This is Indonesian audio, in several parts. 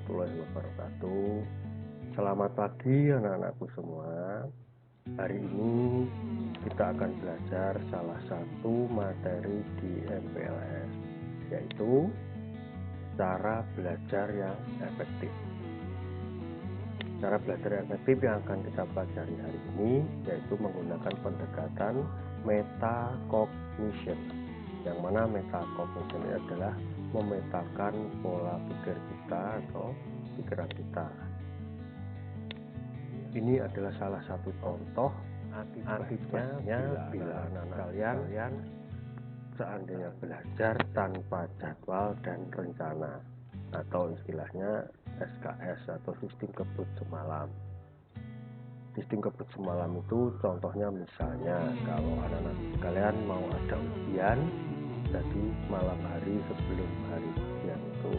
warahmatullahi wabarakatuh. Selamat pagi anak-anakku semua. Hari ini kita akan belajar salah satu materi di MPLS, yaitu cara belajar yang efektif. Cara belajar yang efektif yang akan kita pelajari hari ini yaitu menggunakan pendekatan metacognition. Yang mana metacognition ini adalah memetakan pola pikir kita atau pikiran kita. Ini adalah salah satu contoh akibatnya bila anak-anak kalian seandainya belajar tanpa jadwal dan rencana, atau istilahnya SKS atau sistem kebut semalam. Sistem kebut semalam itu contohnya misalnya kalau anak-anak kalian mau ada ujian, jadi malam hari sebelum hari ujian itu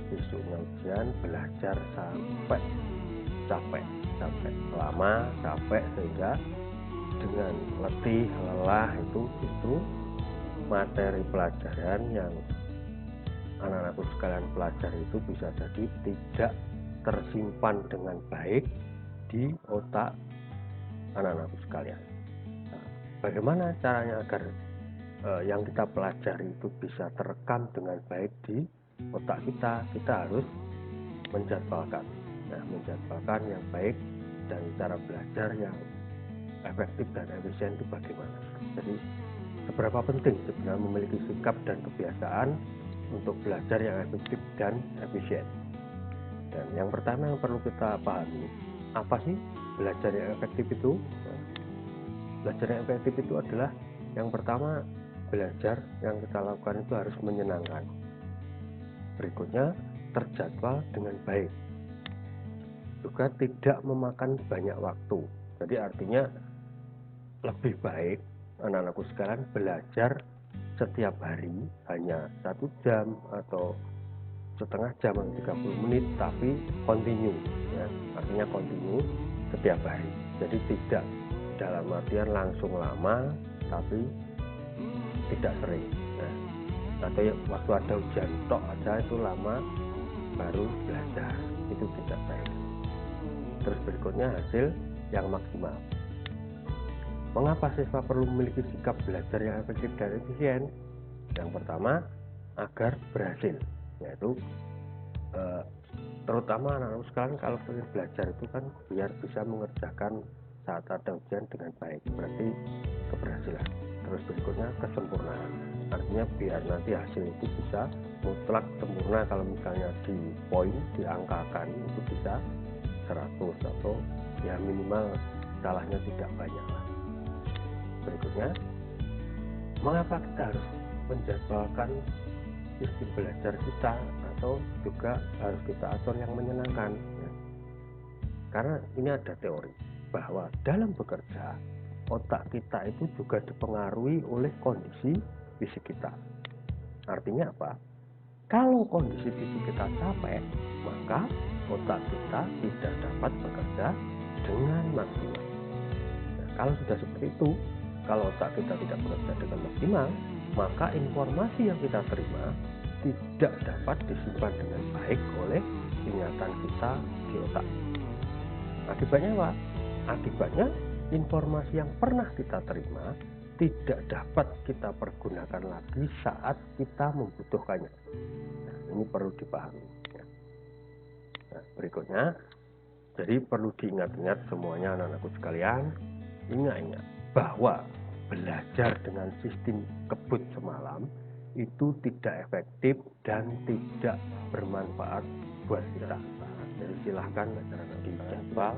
besoknya ujian belajar sampai capek lama, capek sehingga dengan letih, lelah itu justru materi pelajaran yang anak-anakku sekalian pelajari itu bisa jadi tidak tersimpan dengan baik di otak anak-anakku sekalian. Nah, bagaimana caranya agar yang kita pelajari itu bisa terekam dengan baik di otak kita? Kita harus menjadwalkan. Nah, menjadwalkan yang baik dan cara belajar yang efektif dan efisien itu bagaimana? Jadi seberapa penting sebenarnya memiliki sikap dan kebiasaan untuk belajar yang efektif dan efisien. Dan yang pertama yang perlu kita pahami, apa sih belajar yang efektif itu? Belajar yang efektif itu adalah yang pertama, belajar yang kita lakukan itu harus menyenangkan. Berikutnya, terjadwal dengan baik. Juga tidak memakan banyak waktu. Jadi artinya lebih baik anak-anakku sekalian belajar setiap hari hanya 1 jam atau setengah jam atau 30 menit, tapi continue, ya. Artinya continue setiap hari. Jadi tidak dalam artian langsung lama tapi tidak sering. Nah, atau waktu ada ujian tok aja itu lama baru belajar, itu tidak baik. Terus berikutnya hasil yang maksimal. Mengapa siswa perlu memiliki sikap belajar yang efektif dan efisien? Yang pertama, agar berhasil, yaitu terutama anak-anak sekalian kalau ingin belajar itu kan biar bisa mengerjakan saat ada ujian dengan baik, berarti keberhasilan. Terus berikutnya kesempurnaan, artinya biar nanti hasil itu bisa mutlak sempurna. Kalau misalnya di poin diangkakan itu bisa 100 atau ya minimal salahnya tidak banyak lah. Berikutnya, mengapa kita harus menjadwalkan sistem belajar kita atau juga harus kita atur yang menyenangkan, ya? Karena ini ada teori bahwa dalam bekerja otak kita itu juga dipengaruhi oleh kondisi fisik kita. Artinya apa? Kalau kondisi fisik kita capek, maka otak kita tidak dapat bekerja dengan maksimal. Nah, kalau sudah seperti itu, kalau otak kita tidak bekerja dengan maksimal, maka informasi yang kita terima tidak dapat disimpan dengan baik oleh ingatan kita di otak. Akibatnya apa? Akibatnya informasi yang pernah kita terima tidak dapat kita pergunakan lagi saat kita membutuhkannya. Nah, ini perlu dipahami. Nah, berikutnya, jadi perlu diingat-ingat semuanya anak-anakku sekalian, ingat bahwa belajar dengan sistem kebut semalam itu tidak efektif dan tidak bermanfaat buat kita. Jadi silahkan dijadwal,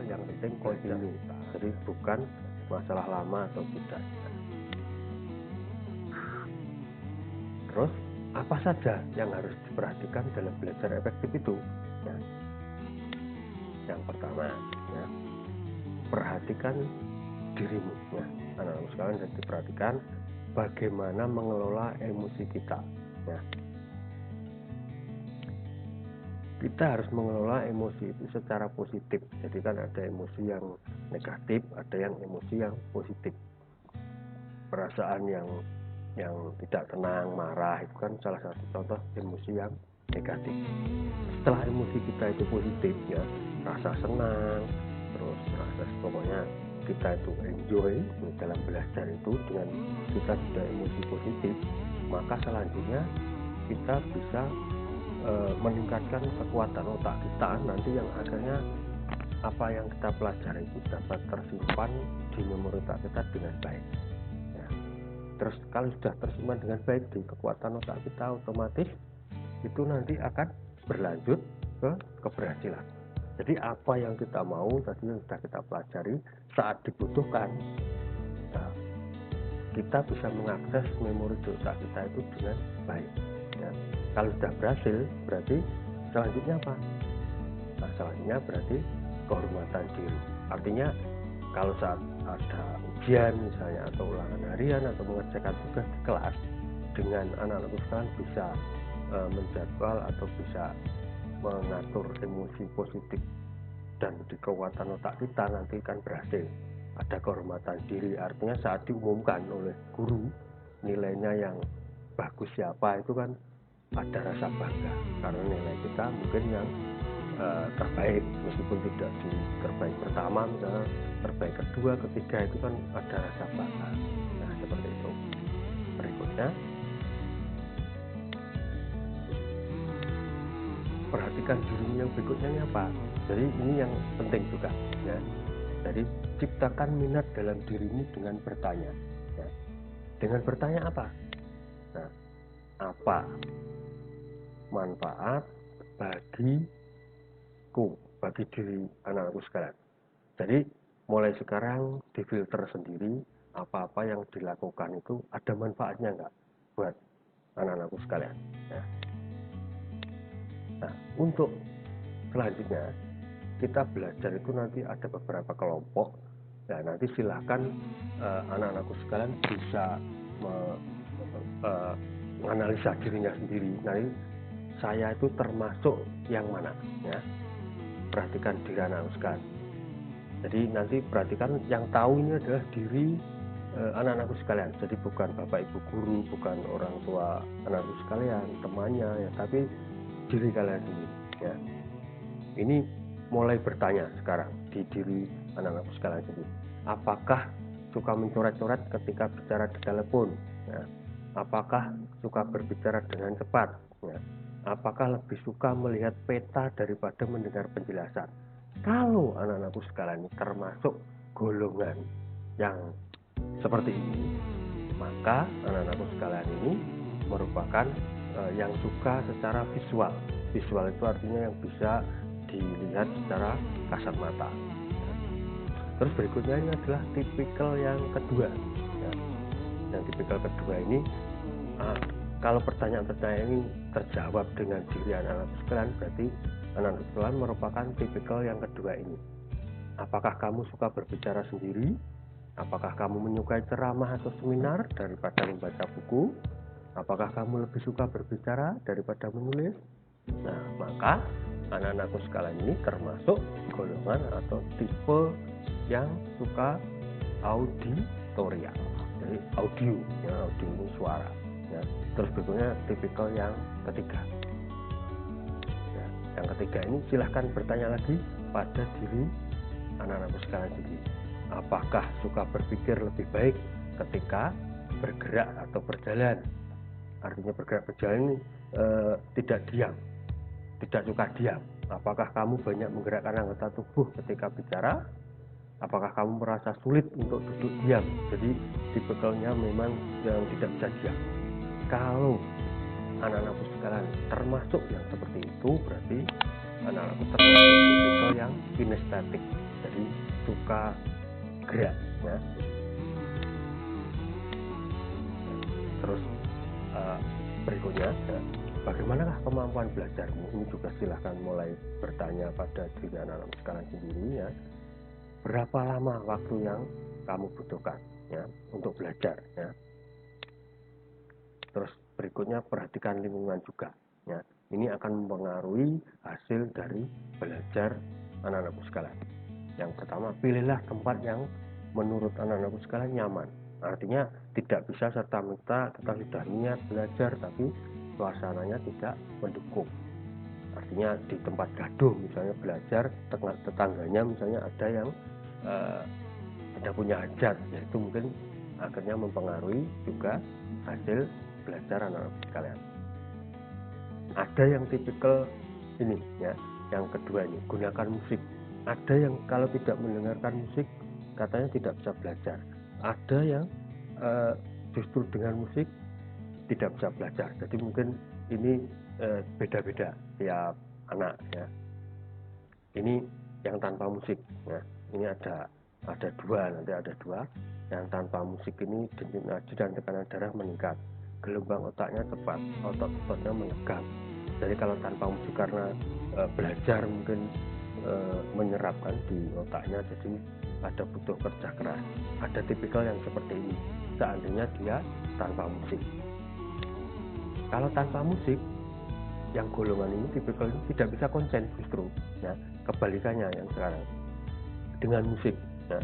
yang penting continue. Jadi bukan masalah lama atau tidak. Terus apa saja yang harus diperhatikan dalam belajar efektif itu? Ya. Yang pertama, ya, perhatikan dirimu. Ya, anak-anak sekalian harus diperhatikan bagaimana mengelola emosi kita. Ya. Kita harus mengelola emosi itu secara positif. Jadi kan ada emosi yang negatif, ada yang emosi yang positif. Perasaan yang tidak tenang, marah itu kan salah satu contoh emosi yang negatif. Setelah emosi kita itu positif ya, rasa senang, terus rasa pokoknya kita itu enjoy dalam belajar itu, dengan kita sudah emosi positif, maka selanjutnya kita bisa meningkatkan kekuatan otak kita nanti, yang akhirnya apa yang kita pelajari itu dapat tersimpan di memori otak kita dengan baik ya. Terus kalau sudah tersimpan dengan baik di kekuatan otak kita, otomatis itu nanti akan berlanjut ke keberhasilan. Jadi apa yang kita mau tadi yang sudah kita pelajari, saat dibutuhkan nah, kita bisa mengakses memori di otak kita itu dengan baik ya. Kalau sudah berhasil, berarti selanjutnya apa? Nah, selanjutnya berarti kehormatan diri. Artinya kalau saat ada ujian misalnya, atau ulangan harian, atau mengerjakan tugas di kelas, dengan anak-anak sekalian bisa menjadwal atau bisa mengatur emosi positif dan di kekuatan otak kita, nanti kan berhasil. Ada kehormatan diri, artinya saat diumumkan oleh guru nilainya yang bagus siapa, itu kan ada rasa bangga karena nilai kita mungkin yang terbaik, meskipun tidak di terbaik pertama, misalnya terbaik kedua, ketiga, itu kan ada rasa bangga. Nah, seperti itu. Berikutnya, perhatikan dirimu yang berikutnya ini apa. Jadi ini yang penting juga ya. Jadi ciptakan minat dalam dirimu dengan bertanya ya. Dengan bertanya apa? Nah, apa manfaat bagi diri anak-anakku sekalian. Jadi mulai sekarang difilter sendiri, apa-apa yang dilakukan itu ada manfaatnya enggak buat anak-anakku sekalian ya. Nah, untuk selanjutnya kita belajar itu nanti ada beberapa kelompok ya. Nanti silahkan anak-anakku sekalian bisa menganalisa dirinya sendiri. Nanti saya itu termasuk yang mana ya. Perhatikan diri anak-anak sekalian. Jadi nanti perhatikan, yang tahu ini adalah diri anak-anakku sekalian. Jadi bukan bapak ibu guru, bukan orang tua anak-anakku sekalian, temannya ya, tapi diri kalian sendiri ya. Ini mulai bertanya sekarang di diri anak-anakku sekalian sendiri. Apakah suka mencoret-coret ketika bicara di telepon ya? Apakah suka berbicara dengan cepat ya? Apakah lebih suka melihat peta daripada mendengar penjelasan? Kalau anak-anakku sekalian ini termasuk golongan yang seperti ini, maka anak-anakku sekalian ini merupakan yang suka secara visual. Visual itu artinya yang bisa dilihat secara kasat mata. Terus berikutnya ini adalah tipikal yang kedua ya. Yang tipikal kedua ini, kalau pertanyaan-pertanyaan ini terjawab dengan diri anak-anak sekalian, berarti anak-anak sekalian merupakan tipikal yang kedua ini. Apakah kamu suka berbicara sendiri? Apakah kamu menyukai ceramah atau seminar daripada membaca buku? Apakah kamu lebih suka berbicara daripada menulis? Nah, maka anak-anakku sekalian ini termasuk golongan atau tipe yang suka auditorial. Jadi audio ya, audio ini suara ya. Terus berikutnya tipikal yang ketiga ya. Yang ketiga ini silahkan bertanya lagi pada diri anak-anakku sekalian sendiri. Apakah suka berpikir lebih baik ketika bergerak atau berjalan? Artinya bergerak berjalan ini tidak diam, tidak suka diam. Apakah kamu banyak menggerakkan anggota tubuh ketika bicara? Apakah kamu merasa sulit untuk duduk diam? Jadi tipikalnya memang yang tidak bisa diam. Kalau anak-anakku sekalian termasuk yang seperti itu, berarti anak-anakku termasuk tipikal yang kinestetik. Jadi suka gerak ya. Terus berikutnya ya, bagaimanakah kemampuan belajarmu? Ini juga silahkan mulai bertanya pada diri anak-anak sekalian sendiri ya. Berapa lama waktu yang kamu butuhkan ya untuk belajar ya. Terus berikutnya perhatikan lingkungan juga ya. Ini akan mempengaruhi hasil dari belajar anak-anakku sekalian. Yang pertama, pilihlah tempat yang menurut anak-anakku sekalian nyaman. Artinya tidak bisa serta-merta kita sudah niat belajar tapi suasananya tidak mendukung. Artinya di tempat gaduh misalnya belajar, tetangganya misalnya ada yang ada punya hajat, yaitu mungkin akhirnya mempengaruhi juga hasil belajar anak-anak sekalian. Ada yang tipikal ini ya, yang kedua ini gunakan musik. Ada yang kalau tidak mendengarkan musik katanya tidak bisa belajar. Ada yang justru dengan musik tidak bisa belajar. Jadi mungkin ini beda-beda tiap anak ya. Ini yang tanpa musik ya. Ini ada dua, nanti ada dua. Yang tanpa musik ini denyut nadi dan tekanan darah meningkat, gelombang otaknya cepat, otot-ototnya menegang. Jadi kalau tanpa musik karena belajar mungkin menyerapkan di otaknya, jadi ada butuh kerja keras. Ada tipikal yang seperti ini seandainya dia tanpa musik. Kalau tanpa musik, yang golongan ini tipikal ini tidak bisa konsen justru ya, kebalikannya yang sekarang dengan musik ya.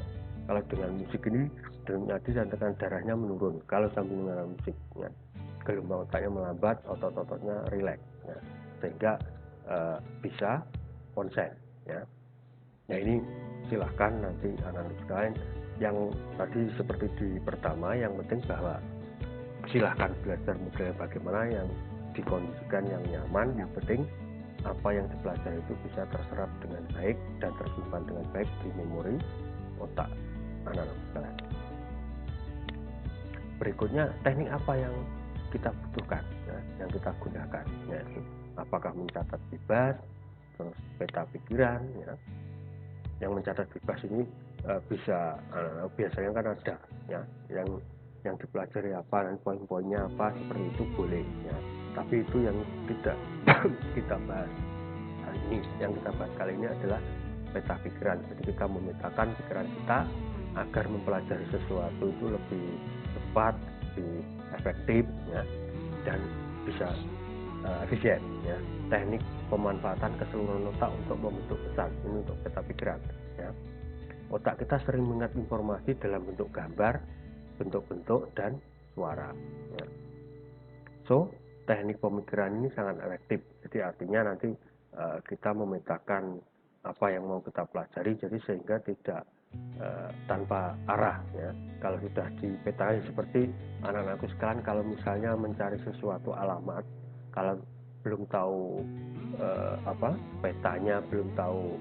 Kalau dengan musik ini denyut nadi dan tekanan darahnya menurun kalau sambil mendengar musik ya. Gelombang otaknya melambat, otot-ototnya rileks ya, sehingga bisa konsen ya. Nah ini silahkan nanti anak-anak sekalian yang tadi seperti di pertama, yang penting bahwa silahkan belajar model bagaimana yang dikondisikan yang nyaman, yang penting apa yang dipelajari itu bisa terserap dengan baik dan tersimpan dengan baik di memori otak anak-anak sekalian. Berikutnya, teknik apa yang kita butuhkan ya, yang kita gunakan ya, apakah mencatat bebas, terus peta pikiran ya. Yang mencatat bebas ini bisa biasanya kan ada ya, yang dipelajari apa dan poin-poinnya apa seperti itu boleh ya. Tapi itu yang tidak kita bahas hari ini. Yang kita bahas kali ini adalah peta pikiran. Jadi kita memetakan pikiran kita agar mempelajari sesuatu itu lebih cepat, lebih efektif ya, dan bisa efisien ya. Teknik pemanfaatan keseluruhan otak untuk membentuk pesan, ini untuk peta pikiran ya. Otak kita sering mengingat informasi dalam bentuk gambar, bentuk-bentuk dan suara ya. So teknik pemikiran ini sangat efektif. Jadi artinya nanti kita memetakan apa yang mau kita pelajari, jadi sehingga tidak tanpa arah ya. Kalau sudah dipetakan seperti anak-anakku sekalian, kalau misalnya mencari sesuatu alamat, kalau belum tahu petanya, belum tahu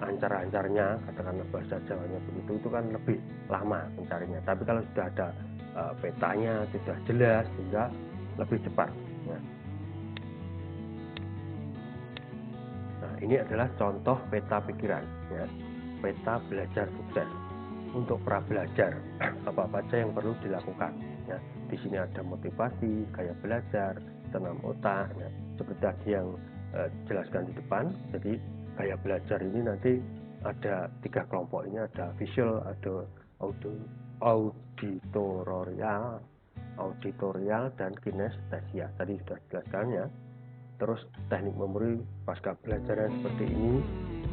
ancar-ancarnya, katakanlah bahasa Jawanya begitu, itu kan lebih lama mencarinya. Tapi kalau sudah ada petanya, sudah jelas, sehingga lebih cepat ya. Nah ini adalah contoh peta pikiran ya. Peta belajar sukses untuk pra belajar, apa saja yang perlu dilakukan ya. Di sini ada motivasi, gaya belajar, tanam otak ya. Seperti tadi yang jelaskan di depan. Jadi gaya belajar ini nanti ada 3 kelompok, ini ada visual, ada auditorial dan kinestesia. Tadi sudah dijelaskan ya. Terus teknik memori pasca belajarnya seperti ini.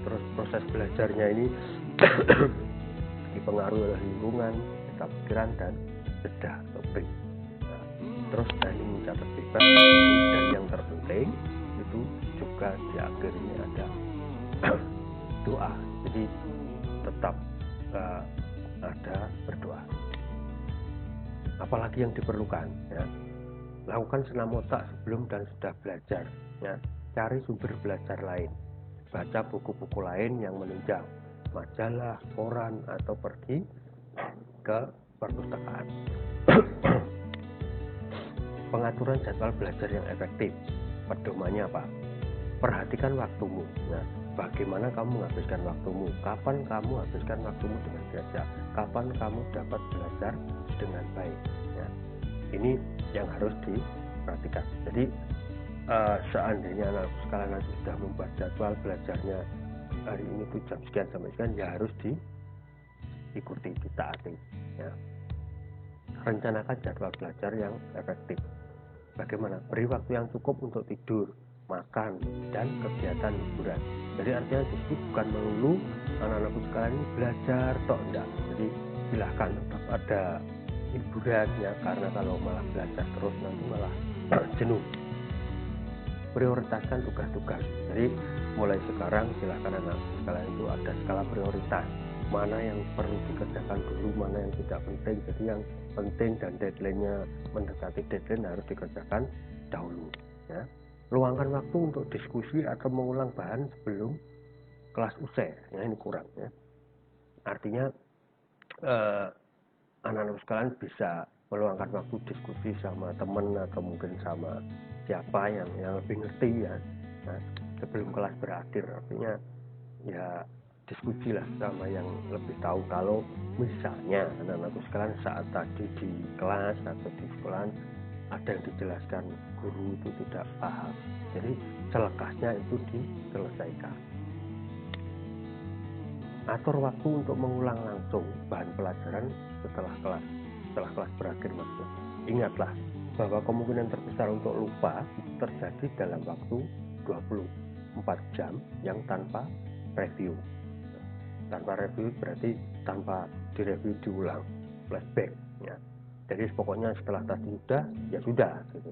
Terus proses belajarnya ini dipengaruhi oleh lingkungan, peta pikiran dan jeda atau break. Nah, terus teknik mencatat bebas, dan yang terpenting itu juga di akhir ini ada doa. Jadi tetap ada berdoa. Apalagi yang diperlukan ya. Lakukan senam otak sebelum dan sudah belajar ya. Cari sumber belajar lain, baca buku-buku lain yang menunjang, majalah, koran, atau pergi ke perpustakaan. Pengaturan jadwal belajar yang efektif, pedomannya apa? Perhatikan waktumu ya. Bagaimana kamu menghabiskan waktumu, kapan kamu habiskan waktumu dengan belajar, kapan kamu dapat belajar dengan baik ya. Ini yang harus diperhatikan. Jadi seandainya anak sekalian nanti sudah membuat jadwal belajarnya hari ini tuh jam sekian sampai sekian, ya harus diikuti, ditaati ya. Rencanakan jadwal belajar yang efektif. Bagaimana? Beri waktu yang cukup untuk tidur, makan, dan kegiatan hiburan. Jadi artinya itu bukan melulu anak-anakku sekalian ini belajar tok, enggak. Jadi silahkan tetap ada hiburan ya, karena kalau malah belajar terus nanti malah jenuh. prioritaskan tugas-tugas. Jadi mulai sekarang silakan anak sekalian itu ada skala prioritas, mana yang perlu dikerjakan dulu, mana yang tidak penting. Jadi yang penting dan deadline-nya mendekati deadline harus dikerjakan dahulu ya. Luangkan waktu untuk diskusi atau mengulang bahan sebelum kelas usai ya, ini kurang ya. Artinya anak-anak sekalian bisa meluangkan waktu diskusi sama teman atau mungkin sama siapa yang lebih ngerti ya, nah, sebelum kelas berakhir. Artinya ya diskusilah sama yang lebih tahu. Kalau misalnya anak-anak sekalian saat tadi di kelas atau di sekolah ada yang dijelaskan guru itu tidak paham, jadi selekasnya itu diselesaikan. Atur waktu untuk mengulang langsung bahan pelajaran setelah kelas berakhir maksudnya. Ingatlah bahwa kemungkinan terbesar untuk lupa itu terjadi dalam waktu 24 jam yang tanpa review. Tanpa review berarti tanpa direview diulang, flashback ya. Jadi pokoknya setelah tadi sudah ya sudah gitu.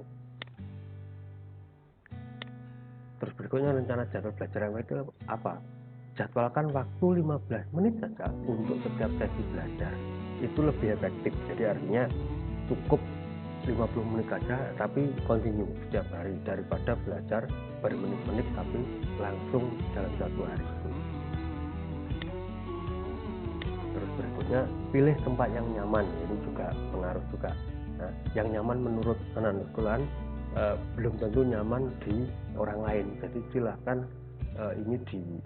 Terus berikutnya rencana jadwal belajar yang itu apa? Jadwalkan waktu 15 menit saja untuk setiap sesi belajar, itu lebih efektif. Jadi artinya cukup 50 menit saja tapi continue setiap hari, daripada belajar bermenit-menit tapi langsung dalam satu hari itu. Terus berikutnya pilih tempat yang nyaman, ini juga pengaruh juga. Nah, yang nyaman menurut anak-anak sekolahan belum tentu nyaman di orang lain. Jadi silahkan ini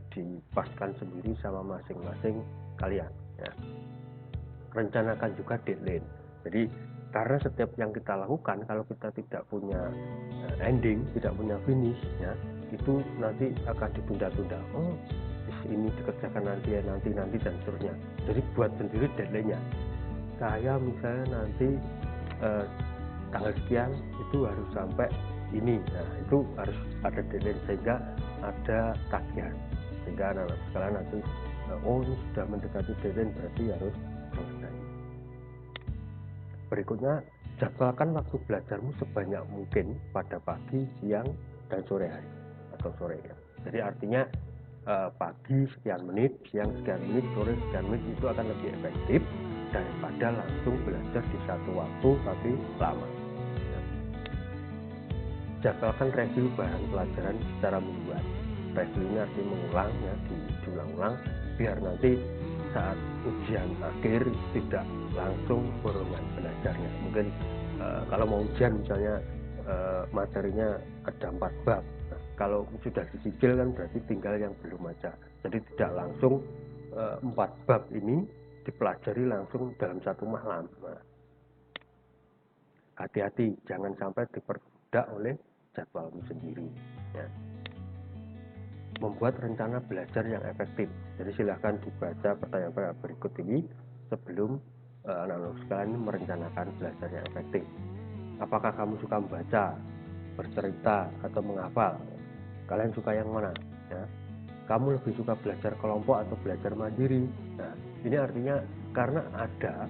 dipaskan sendiri sama masing-masing kalian ya. Rencanakan juga deadline. Jadi karena setiap yang kita lakukan kalau kita tidak punya ending, tidak punya finish ya, itu nanti akan ditunda-tunda. Oh, ini dikerjakan nanti dan seterusnya. Jadi buat sendiri deadline-nya. Saya misalnya nanti tanggal sekian itu harus sampai ini. Nah, itu harus ada deadline sehingga ada tagihan, sehingga anak-anak sekalian nanti oh ini sudah mendekati deadline berarti harus selesai. Berikutnya jadwalkan waktu belajarmu sebanyak mungkin pada pagi, siang, dan sore hari atau sore ya. Jadi artinya pagi sekian menit, siang sekian menit, sore sekian menit, itu akan lebih efektif daripada langsung belajar di satu waktu tapi lama. Jadwalkan review bahan pelajaran secara mingguan. Review ini artinya mengulang ya, diulang-ulang biar nanti saat ujian akhir tidak langsung borongan belajarnya. Mungkin kalau mau ujian misalnya materinya ada 4 bab. Nah, kalau sudah disijil kan berarti tinggal yang belum aja. Jadi tidak langsung 4 bab ini dipelajari langsung dalam satu malam. Nah, hati-hati jangan sampai diperbudak oleh jadwalmu sendiri ya. Membuat rencana belajar yang efektif. Jadi silahkan dibaca pertanyaan berikut ini sebelum anak-anak sekalian merencanakan belajar yang efektif. Apakah kamu suka membaca, bercerita, atau menghafal? Kalian suka yang mana ya? Kamu lebih suka belajar kelompok atau belajar mandiri? Nah, ini artinya karena ada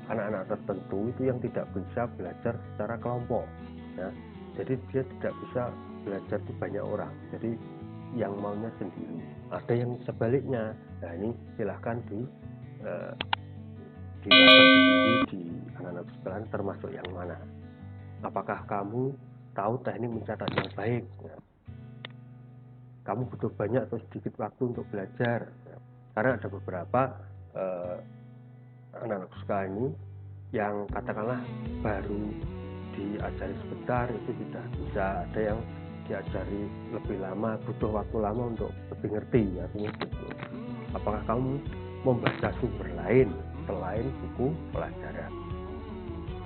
anak-anak tertentu itu yang tidak bisa belajar secara kelompok ya. Jadi dia tidak bisa belajar di banyak orang, jadi yang maunya sendiri. Ada yang sebaliknya. Nah ini silahkan di anak-anak sekalian termasuk yang mana. Apakah kamu tahu teknik mencatat yang baik ya? Kamu butuh banyak atau sedikit waktu untuk belajar ya? Karena ada beberapa anak-anak sekalian ini yang katakanlah baru diajari sebentar itu sudah bisa, ada yang diajari lebih lama, butuh waktu lama untuk lebih ngerti artinya gitu. Apakah kamu membaca sumber lain selain buku pelajaran?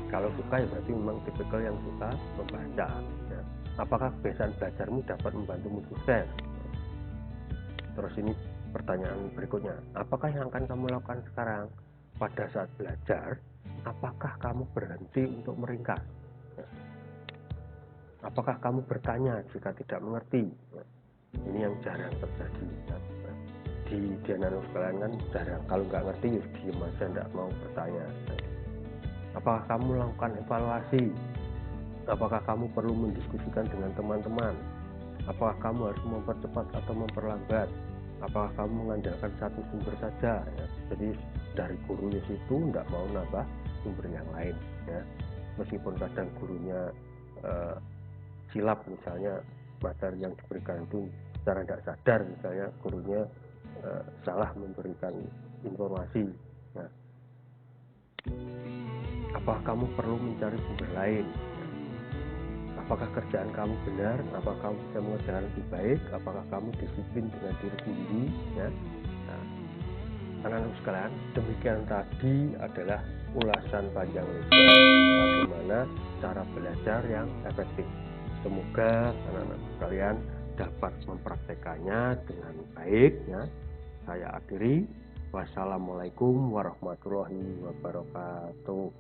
Kalau suka ya berarti memang tipikal yang suka membaca ya. Apakah kebiasaan belajarmu dapat membantumu sukses? Terus ini pertanyaan berikutnya, apakah yang akan kamu lakukan sekarang pada saat belajar? Apakah kamu berhenti untuk meringkas? Apakah kamu bertanya jika tidak mengerti? Ini yang jarang terjadi di anak-anak sekalian kan jarang. Kalau nggak ngerti ya diem aja, nggak mau bertanya. Apakah kamu melakukan evaluasi? Apakah kamu perlu mendiskusikan dengan teman-teman? Apakah kamu harus mempercepat atau memperlambat? Apakah kamu mengandalkan satu sumber saja ya? Jadi dari gurunya situ tidak mau nambah sumber yang lain ya. Meskipun kadang gurunya silap, misalnya materi yang diberikan itu secara tidak sadar, misalnya gurunya salah memberikan informasi. Nah, apakah kamu perlu mencari sumber lain? Apakah kerjaan kamu benar? Apakah kamu bisa mengerjakan lebih baik? Apakah kamu disiplin dengan diri sendiri? Ya. Nah, anak-anak sekalian, demikian tadi adalah ulasan panjang lebar bagaimana cara belajar yang efektif. Semoga anak-anak sekalian dapat mempraktekannya dengan baik. Ya. Saya akhiri. Wassalamualaikum warahmatullahi wabarakatuh.